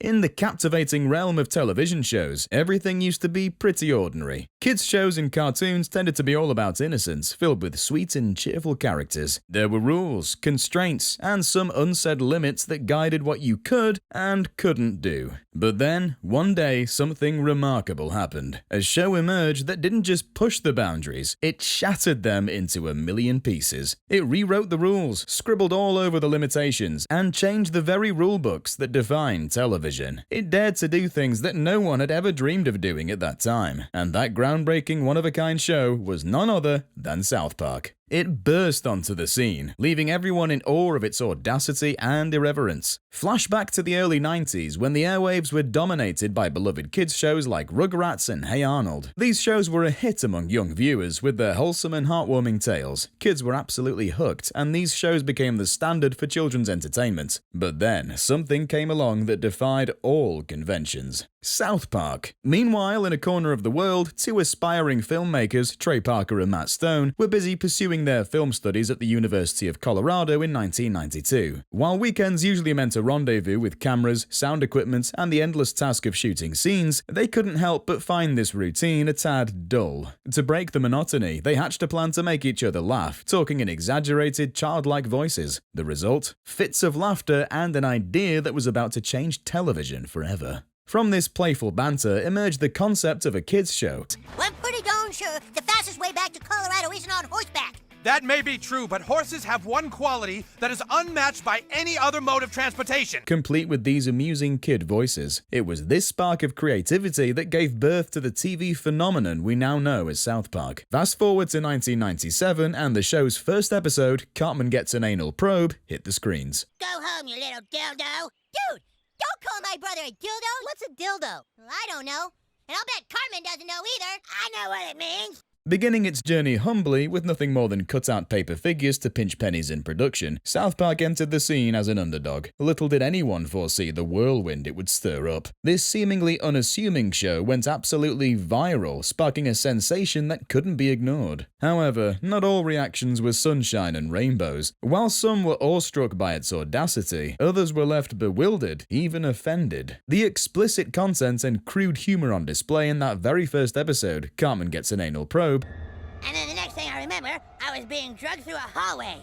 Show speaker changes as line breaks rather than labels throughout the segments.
In the captivating realm of television shows, everything used to be pretty ordinary. Kids' shows and cartoons tended to be all about innocence, filled with sweet and cheerful characters. There were rules, constraints, and some unsaid limits that guided what you could and couldn't do. But then, one day, something remarkable happened. A show emerged that didn't just push the boundaries, it shattered them into a million pieces. It rewrote the rules, scribbled all over the limitations, and changed the very rulebooks that define television. It dared to do things that no one had ever dreamed of doing at that time. And that groundbreaking one-of-a-kind show was none other than South Park. It burst onto the scene, leaving everyone in awe of its audacity and irreverence. Flashback to the early 90s when the airwaves were dominated by beloved kids shows like Rugrats and Hey Arnold. These shows were a hit among young viewers with their wholesome and heartwarming tales. Kids were absolutely hooked, and these shows became the standard for children's entertainment. But then, something came along that defied all conventions. South Park. Meanwhile, in a corner of the world, two aspiring filmmakers, Trey Parker and Matt Stone, were busy pursuing their film studies at the University of Colorado in 1992. While weekends usually meant a rendezvous with cameras, sound equipment, and the endless task of shooting scenes, they couldn't help but find this routine a tad dull. To break the monotony, they hatched a plan to make each other laugh, talking in exaggerated, childlike voices. The result? Fits of laughter and an idea that was about to change television forever. From this playful banter emerged the concept of a kids' show.
Well, I'm pretty darn sure the fastest way back to Colorado isn't on horseback.
That may be true, but horses have one quality that is unmatched by any other mode of transportation.
Complete with these amusing kid voices. It was this spark of creativity that gave birth to the TV phenomenon we now know as South Park. Fast forward to 1997 and the show's first episode, Cartman Gets an Anal Probe, hit the screens.
Go home, you little dildo. Dude, don't call my brother a dildo. What's a dildo? Well, I don't know. And I'll bet Cartman doesn't know either. I know what it means.
Beginning its journey humbly with nothing more than cut-out paper figures to pinch pennies in production, South Park entered the scene as an underdog. Little did anyone foresee the whirlwind it would stir up. This seemingly unassuming show went absolutely viral, sparking a sensation that couldn't be ignored. However, not all reactions were sunshine and rainbows. While some were awestruck by its audacity, others were left bewildered, even offended. The explicit content and crude humor on display in that very first episode, Cartman Gets an Anal Probe,
and then the next thing I remember, I was being drugged through a hallway.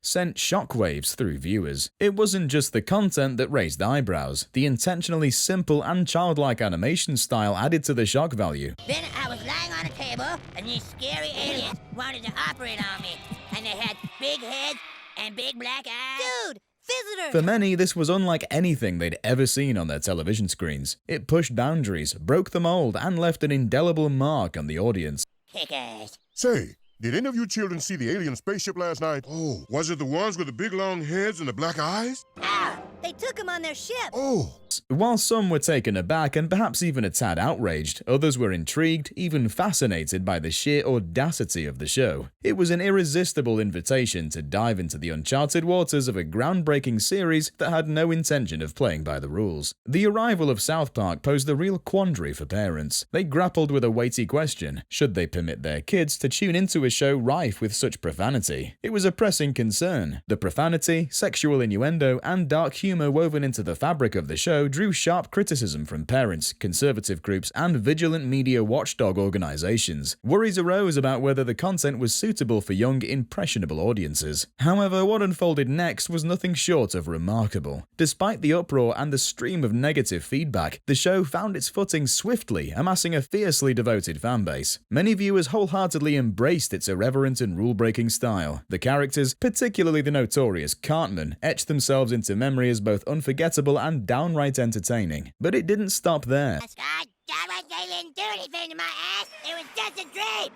Sent shockwaves through viewers. It wasn't just the content that raised eyebrows. The intentionally simple and childlike animation style added to the shock value.
Then I was lying on a table, and these scary aliens wanted to operate on me. And they had big heads and big black eyes. Dude! Visitor.
For many, this was unlike anything they'd ever seen on their television screens. It pushed boundaries, broke the mold, and left an indelible mark on the audience.
Kickers.
Say, did any of you children see the alien spaceship last night? Oh, was it the ones with the big long heads and the black eyes?
Ah, they took him on their ship.
Oh.
While some were taken aback and perhaps even a tad outraged, others were intrigued, even fascinated by the sheer audacity of the show. It was an irresistible invitation to dive into the uncharted waters of a groundbreaking series that had no intention of playing by the rules. The arrival of South Park posed a real quandary for parents. They grappled with a weighty question: should they permit their kids to tune into a show rife with such profanity? It was a pressing concern. The profanity, sexual innuendo, and dark humor woven into the fabric of the show drew sharp criticism from parents, conservative groups, and vigilant media watchdog organizations. Worries arose about whether the content was suitable for young, impressionable audiences. However, what unfolded next was nothing short of remarkable. Despite the uproar and the stream of negative feedback, the show found its footing swiftly, amassing a fiercely devoted fanbase. Many viewers wholeheartedly embraced its irreverent and rule-breaking style. The characters, particularly the notorious Cartman, etched themselves into memory as both unforgettable and downright entertaining. But it didn't stop there.
God damn it, they didn't do anything to my ass. It was just a dream.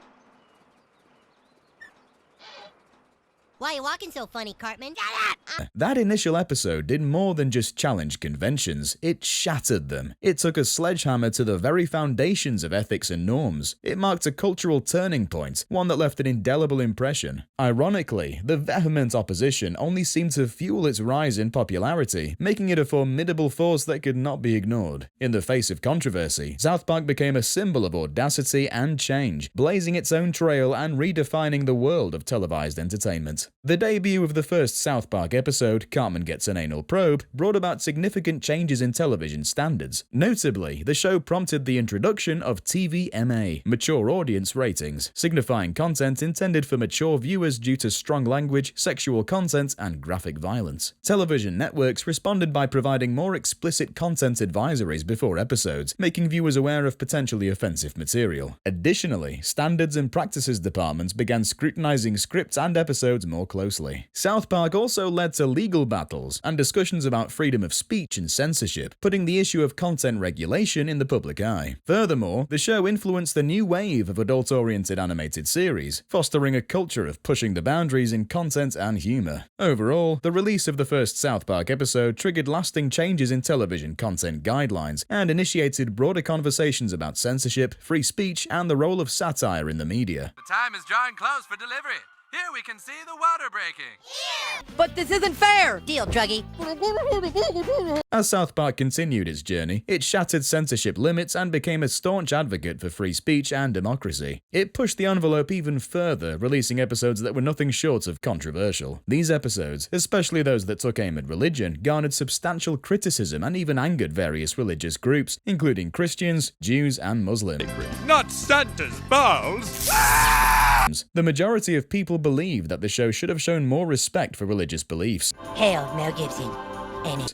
Why are you walking so funny, Cartman? Shut up!
That initial episode did more than just challenge conventions, it shattered them. It took a sledgehammer to the very foundations of ethics and norms. It marked a cultural turning point, one that left an indelible impression. Ironically, the vehement opposition only seemed to fuel its rise in popularity, making it a formidable force that could not be ignored. In the face of controversy, South Park became a symbol of audacity and change, blazing its own trail and redefining the world of televised entertainment. The debut of the first South Park episode, Cartman Gets an Anal Probe, brought about significant changes in television standards. Notably, the show prompted the introduction of TVMA, mature audience ratings, signifying content intended for mature viewers due to strong language, sexual content, and graphic violence. Television networks responded by providing more explicit content advisories before episodes, making viewers aware of potentially offensive material. Additionally, standards and practices departments began scrutinizing scripts and episodes more closely. South Park also led to legal battles and discussions about freedom of speech and censorship, putting the issue of content regulation in the public eye. Furthermore, the show influenced the new wave of adult-oriented animated series, fostering a culture of pushing the boundaries in content and humor. Overall, the release of the first South Park episode triggered lasting changes in television content guidelines and initiated broader conversations about censorship, free speech, and the role of satire in the media.
The time is drawing close for delivery. Here we can see the water breaking.
But this isn't fair!
Deal, druggie.
As South Park continued its journey, it shattered censorship limits and became a staunch advocate for free speech and democracy. It pushed the envelope even further, releasing episodes that were nothing short of controversial. These episodes, especially those that took aim at religion, garnered substantial criticism and even angered various religious groups, including Christians, Jews, and Muslims.
Not Santa's balls!
The majority of people believe that the show should have shown more respect for religious beliefs.
Hail Mel Gibson.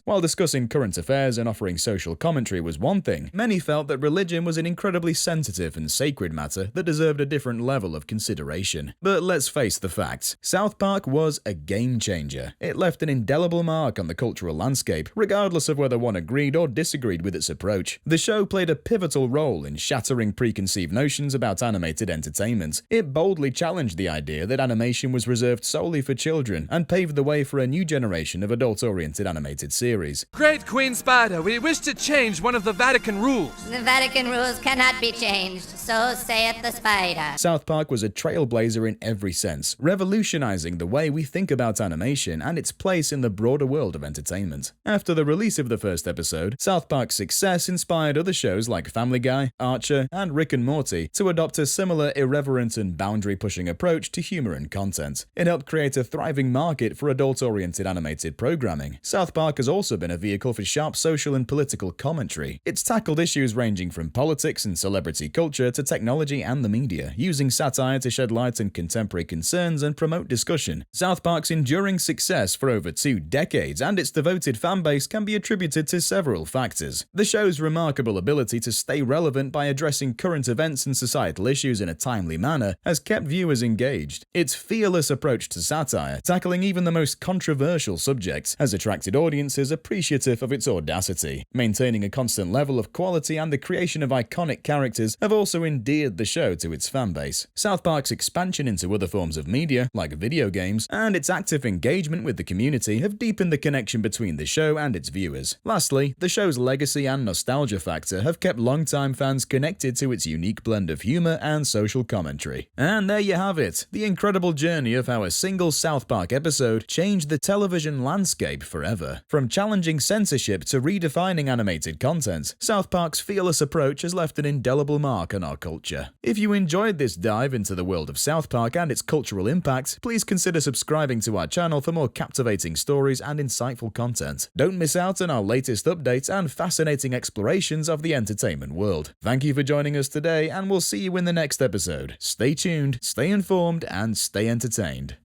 While discussing current affairs and offering social commentary was one thing, many felt that religion was an incredibly sensitive and sacred matter that deserved a different level of consideration. But let's face the facts, South Park was a game changer. It left an indelible mark on the cultural landscape, regardless of whether one agreed or disagreed with its approach. The show played a pivotal role in shattering preconceived notions about animated entertainment. It boldly challenged the idea that animation was reserved solely for children and paved the way for a new generation of adult-oriented animated series.
Great Queen Spider, we wish to change one of the Vatican rules.
The Vatican rules cannot be changed, so saith the spider.
South Park was a trailblazer in every sense, revolutionizing the way we think about animation and its place in the broader world of entertainment. After the release of the first episode, South Park's success inspired other shows like Family Guy, Archer, and Rick and Morty to adopt a similar irreverent and boundary-pushing approach to humor and content. It helped create a thriving market for adult-oriented animated programming. South Park has also been a vehicle for sharp social and political commentary. It's tackled issues ranging from politics and celebrity culture to technology and the media, using satire to shed light on contemporary concerns and promote discussion. South Park's enduring success for over 2 decades and its devoted fanbase can be attributed to several factors. The show's remarkable ability to stay relevant by addressing current events and societal issues in a timely manner has kept viewers engaged. Its fearless approach to satire, tackling even the most controversial subjects, has attracted audiences appreciative of its audacity. Maintaining a constant level of quality and the creation of iconic characters have also endeared the show to its fanbase. South Park's expansion into other forms of media, like video games, and its active engagement with the community have deepened the connection between the show and its viewers. Lastly, the show's legacy and nostalgia factor have kept longtime fans connected to its unique blend of humor and social commentary. And there you have it, the incredible journey of how a single South Park episode changed the television landscape forever. From challenging censorship to redefining animated content, South Park's fearless approach has left an indelible mark on our culture. If you enjoyed this dive into the world of South Park and its cultural impact, please consider subscribing to our channel for more captivating stories and insightful content. Don't miss out on our latest updates and fascinating explorations of the entertainment world. Thank you for joining us today, and we'll see you in the next episode. Stay tuned, stay informed, and stay entertained.